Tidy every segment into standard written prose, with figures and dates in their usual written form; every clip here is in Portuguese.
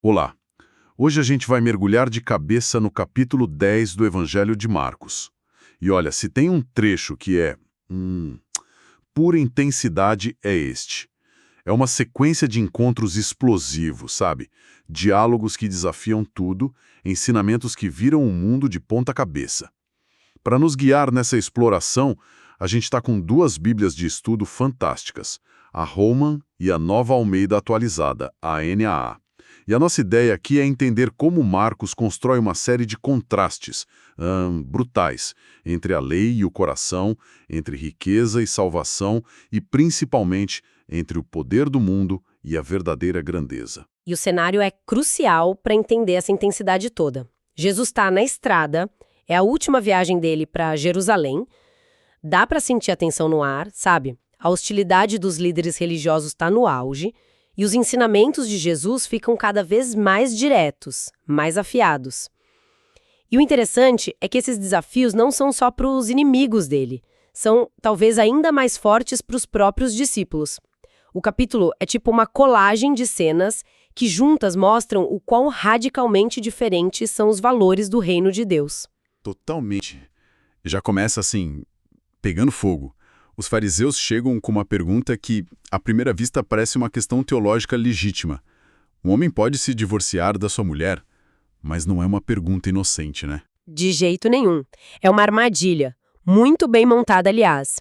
Olá! Hoje a gente vai mergulhar de cabeça no capítulo 10 do Evangelho de Marcos. E olha, se tem um trecho que é pura intensidade, é este. É uma sequência de encontros explosivos, sabe? Diálogos que desafiam tudo, ensinamentos que viram o mundo de ponta cabeça. Para nos guiar nessa exploração, a gente está com duas bíblias de estudo fantásticas, a Holman e a Nova Almeida Atualizada, a NAA. E a nossa ideia aqui é entender como Marcos constrói uma série de contrastes brutais entre a lei e o coração, entre riqueza e salvação e, principalmente, entre o poder do mundo e a verdadeira grandeza. E o cenário é crucial para entender essa intensidade toda. Jesus está na estrada, é a última viagem dele para Jerusalém. Dá para sentir a tensão no ar, sabe? A hostilidade dos líderes religiosos está no auge e os ensinamentos de Jesus ficam cada vez mais diretos, mais afiados. E o interessante é que esses desafios não são só para os inimigos dele, são talvez ainda mais fortes para os próprios discípulos. O capítulo é tipo uma colagem de cenas que juntas mostram o quão radicalmente diferentes são os valores do reino de Deus. Totalmente. Já começa assim, pegando fogo. Os fariseus chegam com uma pergunta que, à primeira vista, parece uma questão teológica legítima. Um homem pode se divorciar da sua mulher? Mas não é uma pergunta inocente, né? De jeito nenhum. É uma armadilha, muito bem montada, aliás.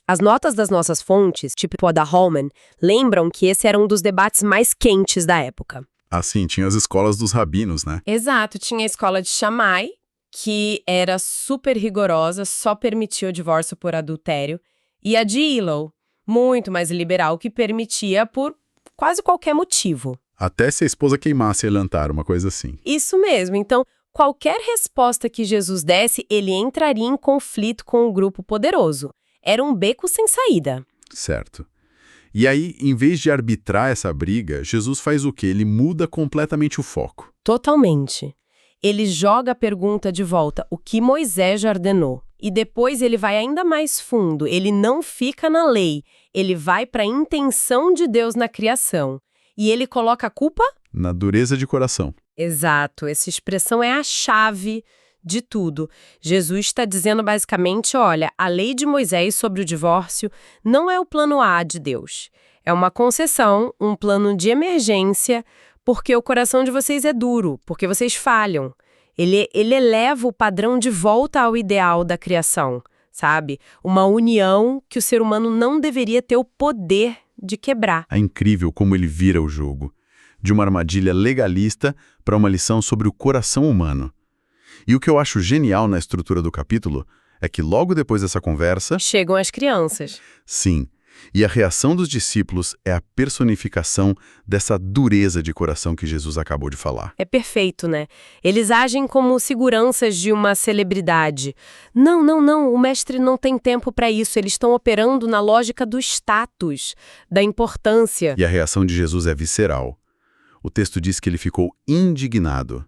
As notas das nossas fontes, tipo a da Holman, lembram que esse era um dos debates mais quentes da época. Assim, tinha as escolas dos rabinos, né? Exato, tinha a escola de Shammai, que era super rigorosa, só permitia o divórcio por adultério, e a de Hillel, muito mais liberal, que permitia por quase qualquer motivo. Até se a esposa queimasse ele altar, uma coisa assim. Isso mesmo, então, qualquer resposta que Jesus desse, ele entraria em conflito com o grupo poderoso. Era um beco sem saída. Certo. E aí, em vez de arbitrar essa briga, Jesus faz o quê? Ele muda completamente o foco. Totalmente. Ele joga a pergunta de volta, o que Moisés já ordenou. E depois ele vai ainda mais fundo, ele não fica na lei, ele vai para a intenção de Deus na criação. E ele coloca a culpa? Na dureza de coração. Exato, essa expressão é a chave de tudo. Jesus está dizendo basicamente, olha, a lei de Moisés sobre o divórcio não é o plano A de Deus. É uma concessão, um plano de emergência, porque o coração de vocês é duro, porque vocês falham. Ele eleva o padrão de volta ao ideal da criação, sabe? Uma união que o ser humano não deveria ter o poder de quebrar. É incrível como ele vira o jogo. De uma armadilha legalista para uma lição sobre o coração humano. E o que eu acho genial na estrutura do capítulo é que logo depois dessa conversa... Chegam as crianças. Sim. E a reação dos discípulos é a personificação dessa dureza de coração que Jesus acabou de falar. É perfeito, né? Eles agem como seguranças de uma celebridade. Não, o mestre não tem tempo para isso. Eles estão operando na lógica do status, da importância. E a reação de Jesus é visceral. O texto diz que ele ficou indignado.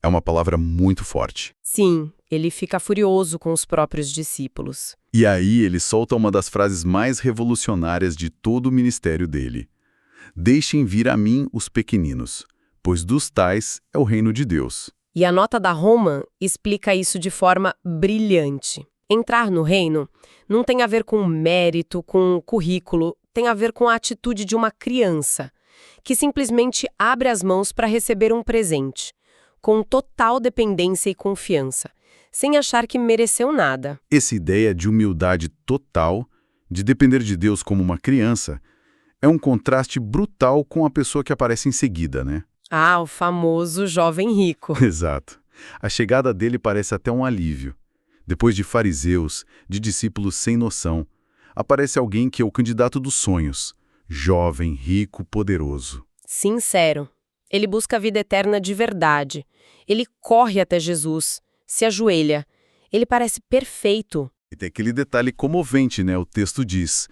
É uma palavra muito forte. Sim, ele fica furioso com os próprios discípulos. E aí ele solta uma das frases mais revolucionárias de todo o ministério dele. Deixem vir a mim os pequeninos, pois dos tais é o reino de Deus. E a nota da Holman explica isso de forma brilhante. Entrar no reino não tem a ver com mérito, com currículo, tem a ver com a atitude de uma criança, que simplesmente abre as mãos para receber um presente, com total dependência e confiança, sem achar que mereceu nada. Essa ideia de humildade total, de depender de Deus como uma criança, é um contraste brutal com a pessoa que aparece em seguida, né? Ah, o famoso jovem rico. Exato. A chegada dele parece até um alívio. Depois de fariseus, de discípulos sem noção, aparece alguém que é o candidato dos sonhos, jovem, rico, poderoso. Sincero. Ele busca a vida eterna de verdade. Ele corre até Jesus, se ajoelha. Ele parece perfeito. E tem aquele detalhe comovente, né? O texto diz,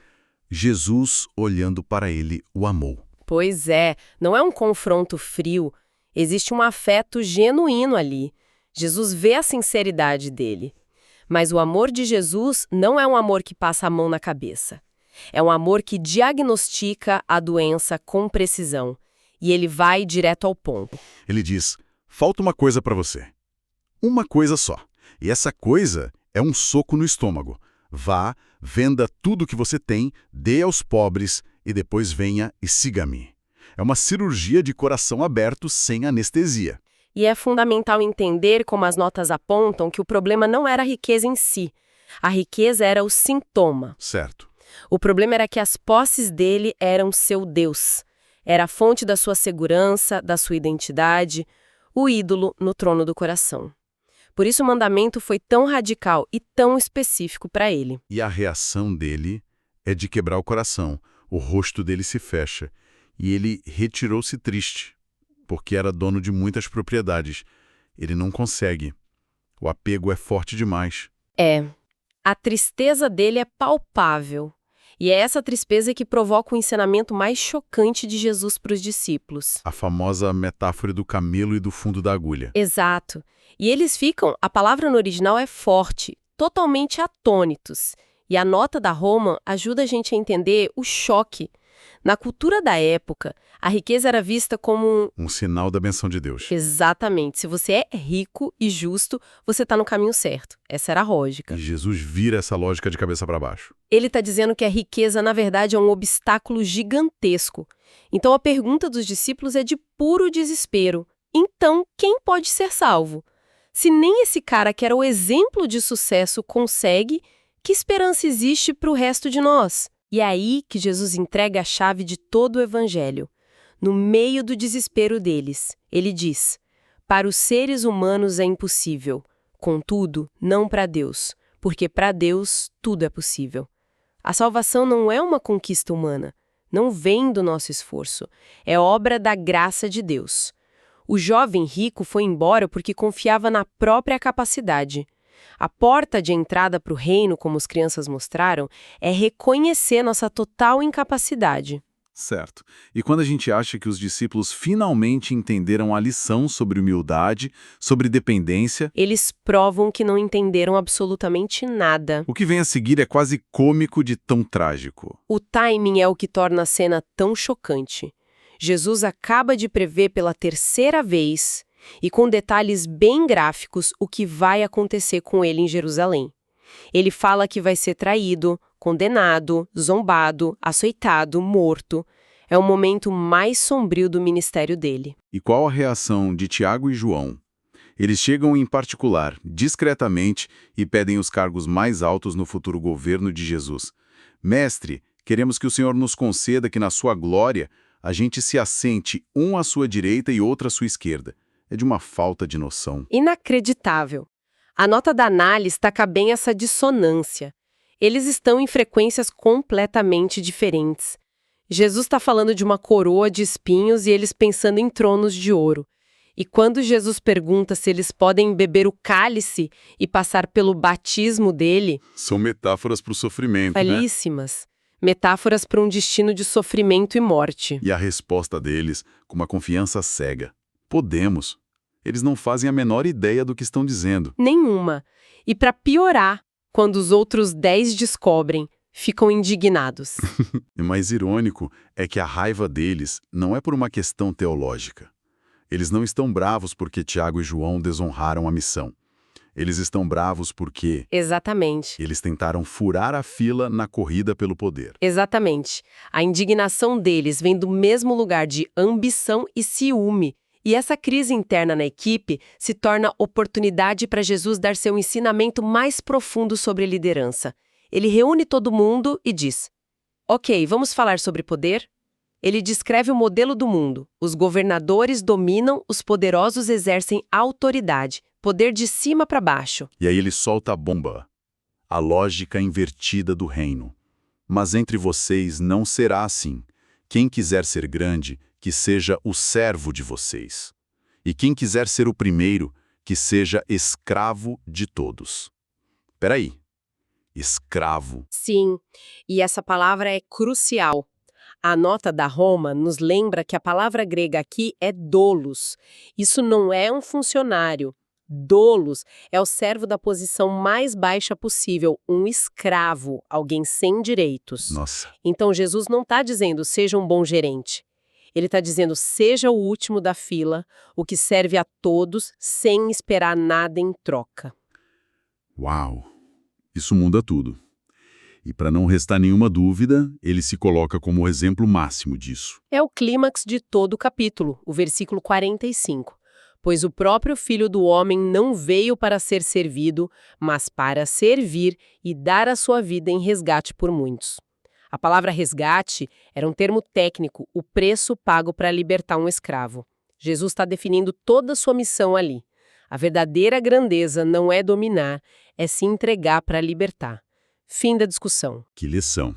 Jesus, olhando para ele, o amou. Pois é, não é um confronto frio. Existe um afeto genuíno ali. Jesus vê a sinceridade dele. Mas o amor de Jesus não é um amor que passa a mão na cabeça. É um amor que diagnostica a doença com precisão. E ele vai direto ao ponto. Ele diz, falta uma coisa para você. Uma coisa só. E essa coisa é um soco no estômago. Vá, venda tudo que você tem, dê aos pobres e depois venha e siga-me. É uma cirurgia de coração aberto sem anestesia. E é fundamental entender, como as notas apontam, que o problema não era a riqueza em si. A riqueza era o sintoma. Certo. O problema era que as posses dele eram seu Deus. Era a fonte da sua segurança, da sua identidade, o ídolo no trono do coração. Por isso o mandamento foi tão radical e tão específico para ele. E a reação dele é de quebrar o coração. O rosto dele se fecha. E ele retirou-se triste, porque era dono de muitas propriedades. Ele não consegue. O apego é forte demais. A tristeza dele é palpável. E é essa tristeza que provoca o ensinamento mais chocante de Jesus para os discípulos. A famosa metáfora do camelo e do fundo da agulha. Exato. E eles ficam, a palavra no original é forte, totalmente atônitos. E a nota da Roma ajuda a gente a entender o choque. Na cultura da época, a riqueza era vista como Um sinal da benção de Deus. Exatamente. Se você é rico e justo, você está no caminho certo. Essa era a lógica. E Jesus vira essa lógica de cabeça para baixo. Ele está dizendo que a riqueza, na verdade, é um obstáculo gigantesco. Então a pergunta dos discípulos é de puro desespero. Então, quem pode ser salvo? Se nem esse cara que era o exemplo de sucesso consegue, que esperança existe para o resto de nós? E é aí que Jesus entrega a chave de todo o evangelho. No meio do desespero deles, ele diz: para os seres humanos é impossível, contudo, não para Deus, porque para Deus tudo é possível. A salvação não é uma conquista humana, não vem do nosso esforço, é obra da graça de Deus. O jovem rico foi embora porque confiava na própria capacidade. A porta de entrada para o reino, como as crianças mostraram, é reconhecer nossa total incapacidade. Certo. E quando a gente acha que os discípulos finalmente entenderam a lição sobre humildade, sobre dependência, Eles provam que não entenderam absolutamente nada. o que vem a seguir é quase cômico de tão trágico. O timing é o que torna a cena tão chocante. Jesus acaba de prever pela terceira vez, e com detalhes bem gráficos, o que vai acontecer com ele em Jerusalém. Ele fala que vai ser traído, condenado, zombado, açoitado, morto. É o momento mais sombrio do ministério dele. E qual a reação de Tiago e João? Eles chegam em particular, discretamente, e pedem os cargos mais altos no futuro governo de Jesus. Mestre, queremos que o Senhor nos conceda que na sua glória a gente se assente um à sua direita e outro à sua esquerda. É de uma falta de noção. Inacreditável. A nota da análise taca bem essa dissonância. Eles estão em frequências completamente diferentes. Jesus está falando de uma coroa de espinhos e eles pensando em tronos de ouro. E quando Jesus pergunta se eles podem beber o cálice e passar pelo batismo dele, São metáforas para o sofrimento, né? belíssimas. Metáforas para um destino de sofrimento e morte. E a resposta deles, com uma confiança cega. Podemos. Eles não fazem a menor ideia do que estão dizendo. Nenhuma. E para piorar, quando os outros 10 descobrem, ficam indignados. O mais irônico é que a raiva deles não é por uma questão teológica. Eles não estão bravos porque Tiago e João desonraram a missão. Eles estão bravos porque Exatamente. eles tentaram furar a fila na corrida pelo poder. Exatamente. A indignação deles vem do mesmo lugar de ambição e ciúme. E essa crise interna na equipe se torna oportunidade para Jesus dar seu ensinamento mais profundo sobre liderança. Ele reúne todo mundo e diz: ok, vamos falar sobre poder? Ele descreve o modelo do mundo. Os governadores dominam, os poderosos exercem autoridade, poder de cima para baixo. E aí ele solta a bomba. A lógica invertida do reino. Mas entre vocês não será assim. Quem quiser ser grande, que seja o servo de vocês. E quem quiser ser o primeiro, que seja escravo de todos. Peraí. Escravo. Sim, e essa palavra é crucial. A nota da Roma nos lembra que a palavra grega aqui é doulos. Isso não é um funcionário. Doulos é o servo da posição mais baixa possível, um escravo, alguém sem direitos. Nossa. Então Jesus não está dizendo seja um bom gerente. Ele está dizendo, seja o último da fila, o que serve a todos, sem esperar nada em troca. Uau! Isso muda tudo. E para não restar nenhuma dúvida, ele se coloca como o exemplo máximo disso. É o clímax de todo o capítulo, o versículo 45. Pois o próprio Filho do Homem não veio para ser servido, mas para servir e dar a sua vida em resgate por muitos. A palavra resgate era um termo técnico, o preço pago para libertar um escravo. Jesus está definindo toda a sua missão ali. A verdadeira grandeza não é dominar, é se entregar para libertar. Fim da discussão. Que lição!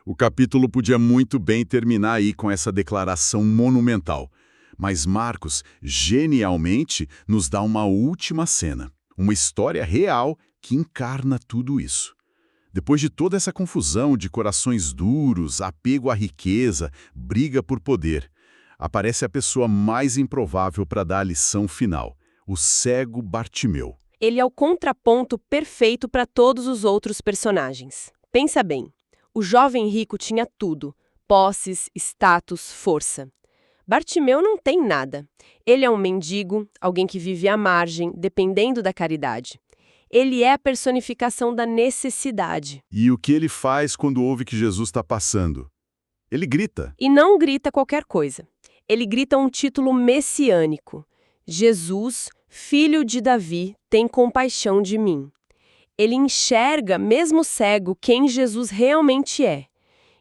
O capítulo podia muito bem terminar aí com essa declaração monumental. Mas Marcos, genialmente, nos dá uma última cena. Uma história real que encarna tudo isso. Depois de toda essa confusão de corações duros, apego à riqueza, briga por poder, aparece a pessoa mais improvável para dar a lição final, o cego Bartimeu. Ele é o contraponto perfeito para todos os outros personagens. Pensa bem, o jovem rico tinha tudo, posses, status, força. Bartimeu não tem nada. Ele é um mendigo, alguém que vive à margem, dependendo da caridade. Ele é a personificação da necessidade. E o que ele faz quando ouve que Jesus está passando? Ele grita. E não grita qualquer coisa. Ele grita um título messiânico. Jesus, filho de Davi, tem compaixão de mim. Ele enxerga, mesmo cego, quem Jesus realmente é.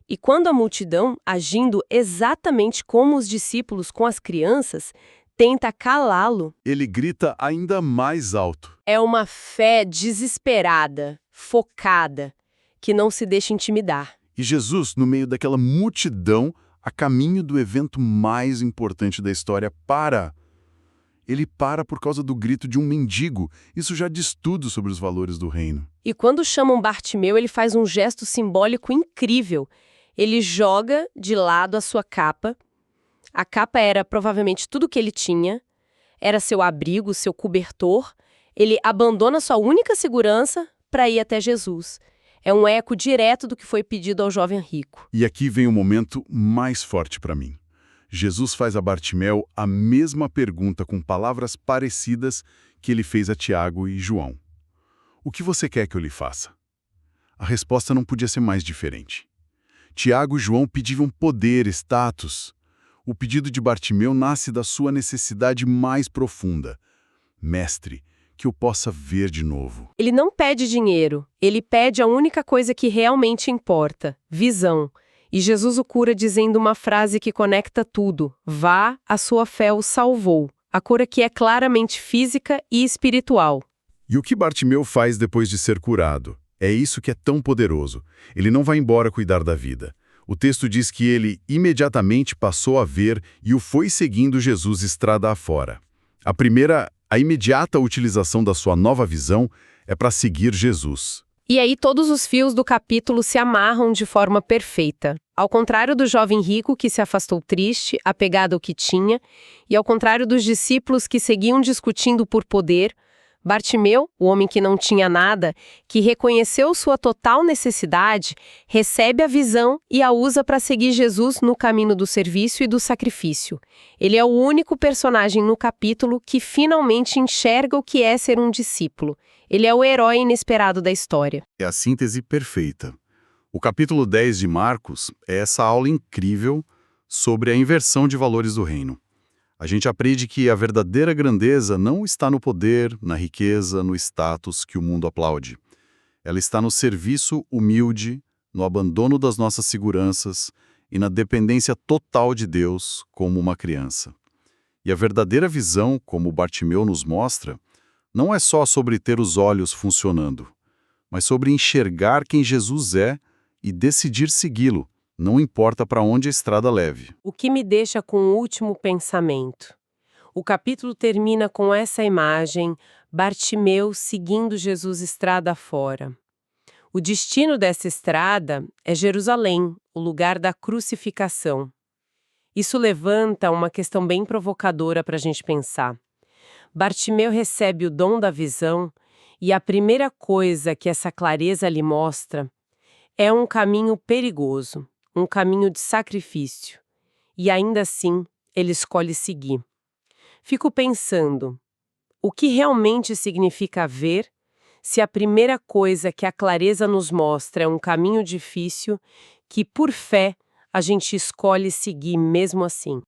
E quando a multidão, agindo exatamente como os discípulos com as crianças, tenta calá-lo, Ele grita ainda mais alto. é uma fé desesperada, focada, que não se deixa intimidar. E Jesus, no meio daquela multidão, a caminho do evento mais importante da história, para. Ele para por causa do grito de um mendigo. Isso já diz tudo sobre os valores do reino. E quando chamam Bartimeu, ele faz um gesto simbólico incrível. Ele joga de lado a sua capa. A capa era provavelmente tudo que ele tinha. Era seu abrigo, seu cobertor. Ele abandona sua única segurança para ir até Jesus. É um eco direto do que foi pedido ao jovem rico. E aqui vem o momento mais forte para mim. Jesus faz a Bartimeu a mesma pergunta com palavras parecidas que ele fez a Tiago e João. O que você quer que eu lhe faça? A resposta não podia ser mais diferente. Tiago e João pediam poder, status. O pedido de Bartimeu nasce da sua necessidade mais profunda. Mestre, que eu possa ver de novo. Ele não pede dinheiro, ele pede a única coisa que realmente importa, visão. E Jesus o cura dizendo uma frase que conecta tudo. Vá, a sua fé o salvou. A cura que é claramente física e espiritual. E o que Bartimeu faz depois de ser curado? É isso que é tão poderoso. Ele não vai embora cuidar da vida. O texto diz que ele imediatamente passou a ver e o foi seguindo Jesus estrada afora. A imediata utilização da sua nova visão é para seguir Jesus. E aí todos os fios do capítulo se amarram de forma perfeita. Ao contrário do jovem rico que se afastou triste, apegado ao que tinha, e ao contrário dos discípulos que seguiam discutindo por poder, Bartimeu, o homem que não tinha nada, que reconheceu sua total necessidade, recebe a visão e a usa para seguir Jesus no caminho do serviço e do sacrifício. Ele é o único personagem no capítulo que finalmente enxerga o que é ser um discípulo. Ele é o herói inesperado da história. É a síntese perfeita. O capítulo 10 de Marcos é essa aula incrível sobre a inversão de valores do reino. A gente aprende que a verdadeira grandeza não está no poder, na riqueza, no status que o mundo aplaude. Ela está no serviço humilde, no abandono das nossas seguranças e na dependência total de Deus como uma criança. E a verdadeira visão, como Bartimeu nos mostra, não é só sobre ter os olhos funcionando, mas sobre enxergar quem Jesus é e decidir segui-lo. Não importa para onde a estrada leve. O que me deixa com o último pensamento. O capítulo termina com essa imagem, Bartimeu seguindo Jesus estrada fora. O destino dessa estrada é Jerusalém, o lugar da crucificação. Isso levanta uma questão bem provocadora para a gente pensar. Bartimeu recebe o dom da visão e a primeira coisa que essa clareza lhe mostra é um caminho perigoso. Um caminho de sacrifício. e ainda assim ele escolhe seguir. Fico pensando, o que realmente significa ver se a primeira coisa que a clareza nos mostra é um caminho difícil que, por fé, a gente escolhe seguir mesmo assim?